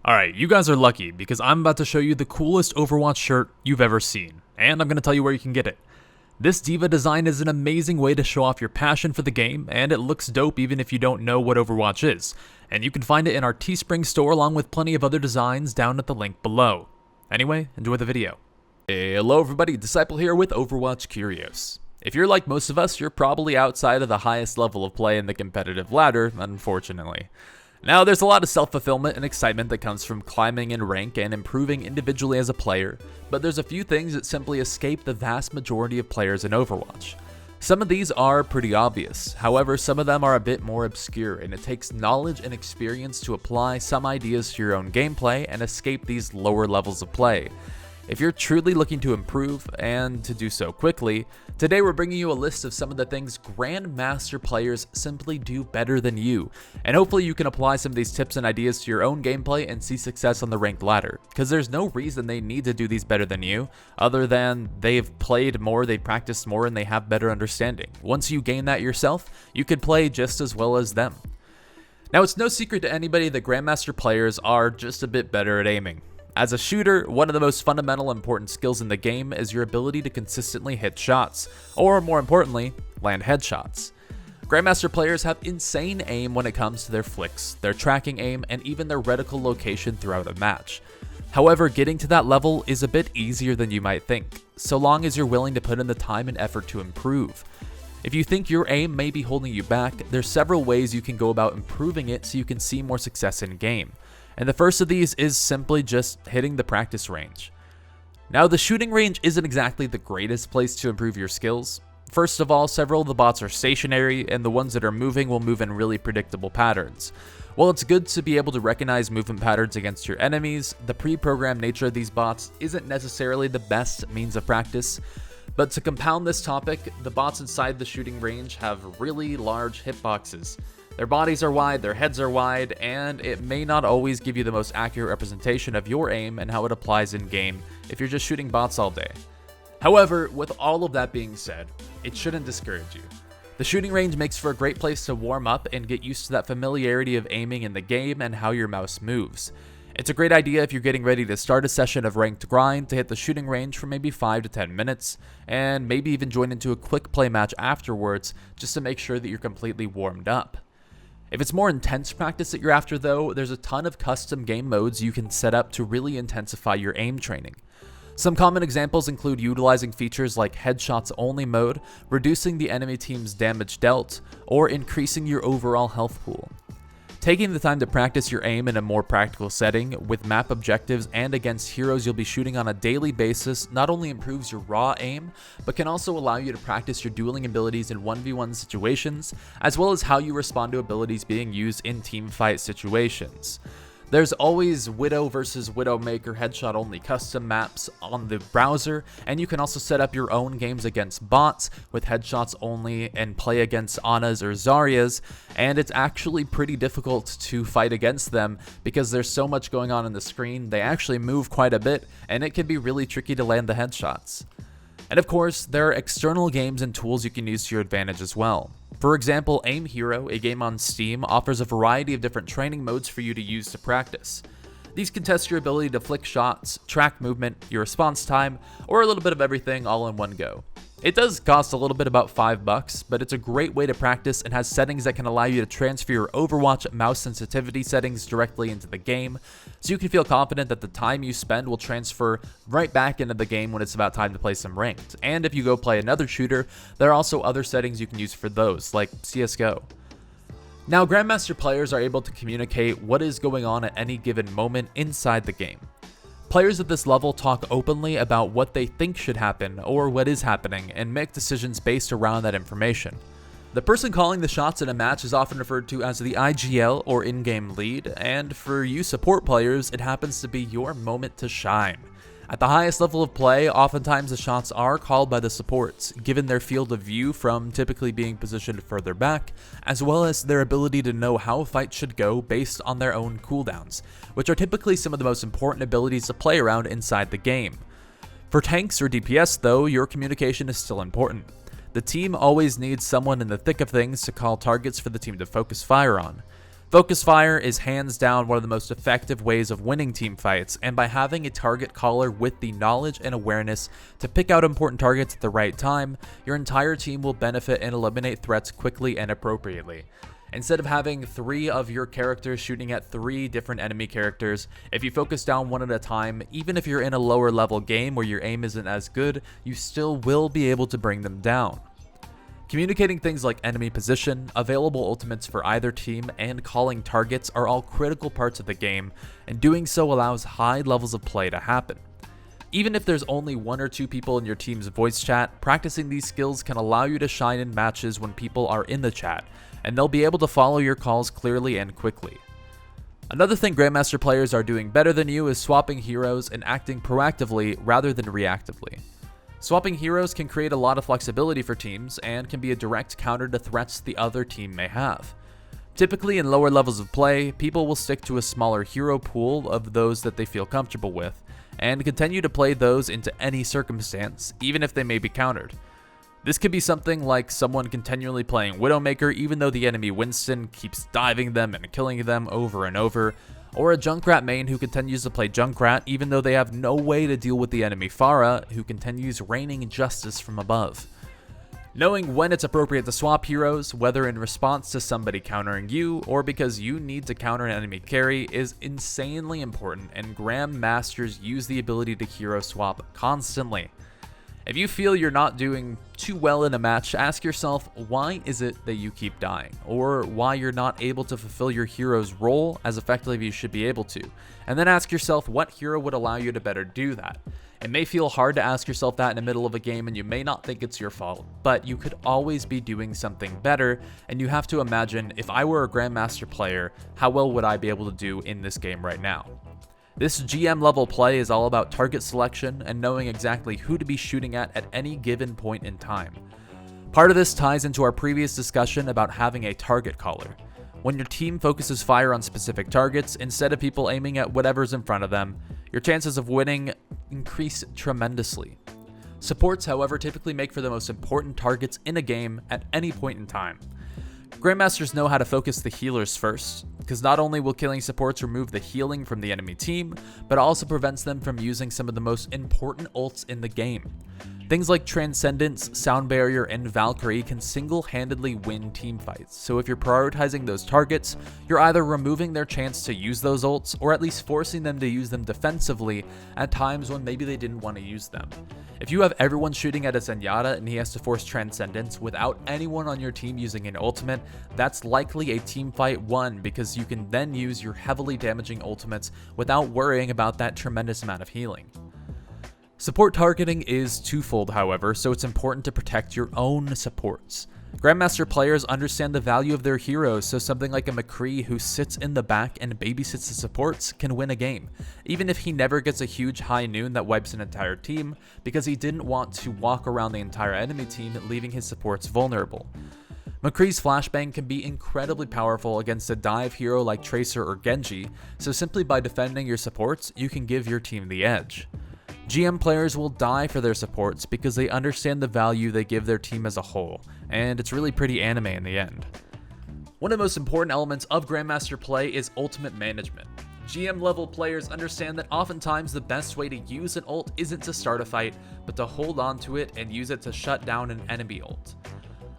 Alright, you guys are lucky because I'm about to show you the coolest Overwatch shirt you've ever seen, and I'm going to tell you where you can get it. This diva design is an amazing way to show off your passion for the game, and it looks dope even if you don't know what Overwatch is, and you can find it in our Teespring store along with plenty of other designs down at the link below. Anyway, enjoy the video. Hello everybody, Disciple here with Overwatch Curios. If you're like most of us, you're probably outside of the highest level of play in the competitive ladder, unfortunately. Now, there's a lot of self-fulfillment and excitement that comes from climbing in rank and improving individually as a player, but there's a few things that simply escape the vast majority of players in Overwatch. Some of these are pretty obvious, however some of them are a bit more obscure, and it takes knowledge and experience to apply some ideas to your own gameplay and escape these lower levels of play. If you're truly looking to improve, and to do so quickly, today we're bringing you a list of some of the things Grandmaster players simply do better than you, and hopefully you can apply some of these tips and ideas to your own gameplay and see success on the ranked ladder, because there's no reason they need to do these better than you, other than they've played more, they've practiced more, and they have better understanding. Once you gain that yourself, you could play just as well as them. Now, it's no secret to anybody that Grandmaster players are just a bit better at aiming. As a shooter, one of the most fundamental important skills in the game is your ability to consistently hit shots, or more importantly, land headshots. Grandmaster players have insane aim when it comes to their flicks, their tracking aim, and even their reticle location throughout a match. However, getting to that level is a bit easier than you might think, so long as you're willing to put in the time and effort to improve. If you think your aim may be holding you back, there's several ways you can go about improving it so you can see more success in game. And the first of these is simply just hitting the practice range. Now, the shooting range isn't exactly the greatest place to improve your skills. First of all, several of the bots are stationary, and the ones that are moving will move in really predictable patterns. While it's good to be able to recognize movement patterns against your enemies, the pre-programmed nature of these bots isn't necessarily the best means of practice. But to compound this topic, the bots inside the shooting range have really large hitboxes. Their bodies are wide, their heads are wide, and it may not always give you the most accurate representation of your aim and how it applies in game if you're just shooting bots all day. However, with all of that being said, it shouldn't discourage you. The shooting range makes for a great place to warm up and get used to that familiarity of aiming in the game and how your mouse moves. It's a great idea if you're getting ready to start a session of ranked grind to hit the shooting range for maybe 5 to 10 minutes, and maybe even join into a quick play match afterwards just to make sure that you're completely warmed up. If it's more intense practice that you're after though, there's a ton of custom game modes you can set up to really intensify your aim training. Some common examples include utilizing features like headshots only mode, reducing the enemy team's damage dealt, or increasing your overall health pool. Taking the time to practice your aim in a more practical setting, with map objectives and against heroes you'll be shooting on a daily basis, not only improves your raw aim, but can also allow you to practice your dueling abilities in 1v1 situations, as well as how you respond to abilities being used in teamfight situations. There's always Widow versus Widowmaker headshot only custom maps on the browser, and you can also set up your own games against bots with headshots only and play against Ana's or Zarya's, and it's actually pretty difficult to fight against them because there's so much going on the screen. They actually move quite a bit, and it can be really tricky to land the headshots. And of course, there are external games and tools you can use to your advantage as well. For example, Aim Hero, a game on Steam, offers a variety of different training modes for you to use to practice. These can test your ability to flick shots, track movement, your response time, or a little bit of everything all in one go. It does cost a little bit, about $5, but it's a great way to practice and has settings that can allow you to transfer your Overwatch mouse sensitivity settings directly into the game, so you can feel confident that the time you spend will transfer right back into the game when it's about time to play some ranked. And if you go play another shooter, there are also other settings you can use for those, like CSGO. Now, Grandmaster players are able to communicate what is going on at any given moment inside the game. Players at this level talk openly about what they think should happen or what is happening and make decisions based around that information. The person calling the shots in a match is often referred to as the IGL or in-game lead, and for you support players, it happens to be your moment to shine. At the highest level of play, oftentimes the shots are called by the supports, given their field of view from typically being positioned further back, as well as their ability to know how a fight should go based on their own cooldowns, which are typically some of the most important abilities to play around inside the game. For tanks or DPS though, your communication is still important. The team always needs someone in the thick of things to call targets for the team to focus fire on. Focus fire is hands down one of the most effective ways of winning team fights, and by having a target caller with the knowledge and awareness to pick out important targets at the right time, your entire team will benefit and eliminate threats quickly and appropriately. Instead of having 3 of your characters shooting at 3 different enemy characters, if you focus down one at a time, even if you're in a lower level game where your aim isn't as good, you still will be able to bring them down. Communicating things like enemy position, available ultimates for either team, and calling targets are all critical parts of the game, and doing so allows high levels of play to happen. Even if there's only 1 or 2 people in your team's voice chat, practicing these skills can allow you to shine in matches when people are in the chat, and they'll be able to follow your calls clearly and quickly. Another thing Grandmaster players are doing better than you is swapping heroes and acting proactively rather than reactively. Swapping heroes can create a lot of flexibility for teams and can be a direct counter to threats the other team may have. Typically in lower levels of play, people will stick to a smaller hero pool of those that they feel comfortable with, and continue to play those into any circumstance, even if they may be countered. This could be something like someone continually playing Widowmaker even though the enemy Winston keeps diving them and killing them over and over, or a Junkrat main who continues to play Junkrat even though they have no way to deal with the enemy Pharah who continues raining justice from above. Knowing when it's appropriate to swap heroes, whether in response to somebody countering you or because you need to counter an enemy carry, is insanely important, and Grandmasters use the ability to hero swap constantly. If you feel you're not doing too well in a match, ask yourself why is it that you keep dying, or why you're not able to fulfill your hero's role as effectively as you should be able to, and then ask yourself what hero would allow you to better do that. It may feel hard to ask yourself that in the middle of a game and you may not think it's your fault, but you could always be doing something better, and you have to imagine, if I were a Grandmaster player, how well would I be able to do in this game right now? This GM level play is all about target selection and knowing exactly who to be shooting at any given point in time. Part of this ties into our previous discussion about having a target caller. When your team focuses fire on specific targets instead of people aiming at whatever's in front of them, your chances of winning increase tremendously. Supports, however, typically make for the most important targets in a game at any point in time. Grandmasters know how to focus the healers first, because not only will killing supports remove the healing from the enemy team, but also prevents them from using some of the most important ults in the game. Things like Transcendence, Sound Barrier, and Valkyrie can single-handedly win team fights, so if you're prioritizing those targets, you're either removing their chance to use those ults, or at least forcing them to use them defensively at times when maybe they didn't want to use them. If you have everyone shooting at a Zenyatta and he has to force Transcendence without anyone on your team using an ultimate, that's likely a team fight won, because you can then use your heavily damaging ultimates without worrying about that tremendous amount of healing. Support targeting is twofold, however, so it's important to protect your own supports. Grandmaster players understand the value of their heroes, so something like a McCree who sits in the back and babysits the supports can win a game, even if he never gets a huge high noon that wipes an entire team, because he didn't want to walk around the entire enemy team, leaving his supports vulnerable. McCree's flashbang can be incredibly powerful against a dive hero like Tracer or Genji, so simply by defending your supports, you can give your team the edge. GM players will die for their supports because they understand the value they give their team as a whole, and it's really pretty anime in the end. One of the most important elements of Grandmaster play is ultimate management. GM level players understand that oftentimes the best way to use an ult isn't to start a fight, but to hold on to it and use it to shut down an enemy ult.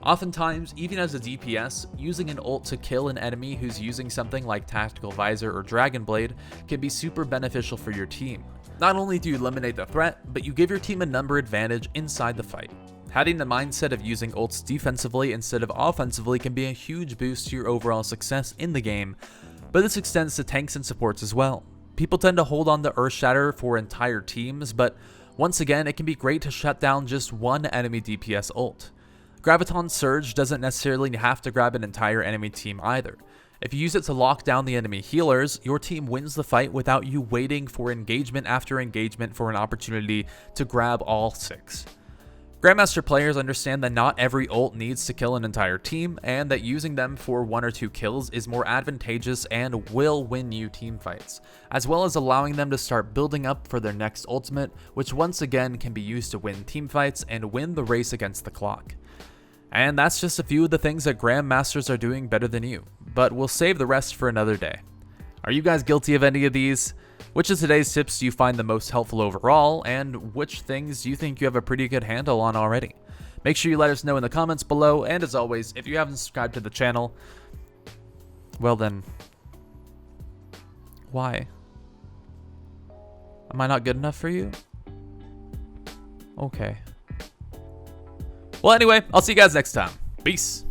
Oftentimes, even as a DPS, using an ult to kill an enemy who's using something like Tactical Visor or Dragon Blade can be super beneficial for your team. Not only do you eliminate the threat, but you give your team a number advantage inside the fight. Having the mindset of using ults defensively instead of offensively can be a huge boost to your overall success in the game, but this extends to tanks and supports as well. People tend to hold on to Earthshatter for entire teams, but once again, it can be great to shut down just one enemy DPS ult. Graviton Surge doesn't necessarily have to grab an entire enemy team either. If you use it to lock down the enemy healers, your team wins the fight without you waiting for engagement after engagement for an opportunity to grab all 6. Grandmaster players understand that not every ult needs to kill an entire team, and that using them for 1 or 2 kills is more advantageous and will win you team fights, as well as allowing them to start building up for their next ultimate, which once again can be used to win team fights and win the race against the clock. And that's just a few of the things that Grandmasters are doing better than you, but we'll save the rest for another day. Are you guys guilty of any of these? Which of today's tips do you find the most helpful overall, and which things do you think you have a pretty good handle on already? Make sure you let us know in the comments below, and as always, if you haven't subscribed to the channel, well then, why? Am I not good enough for you? Okay. Well, anyway, I'll see you guys next time. Peace.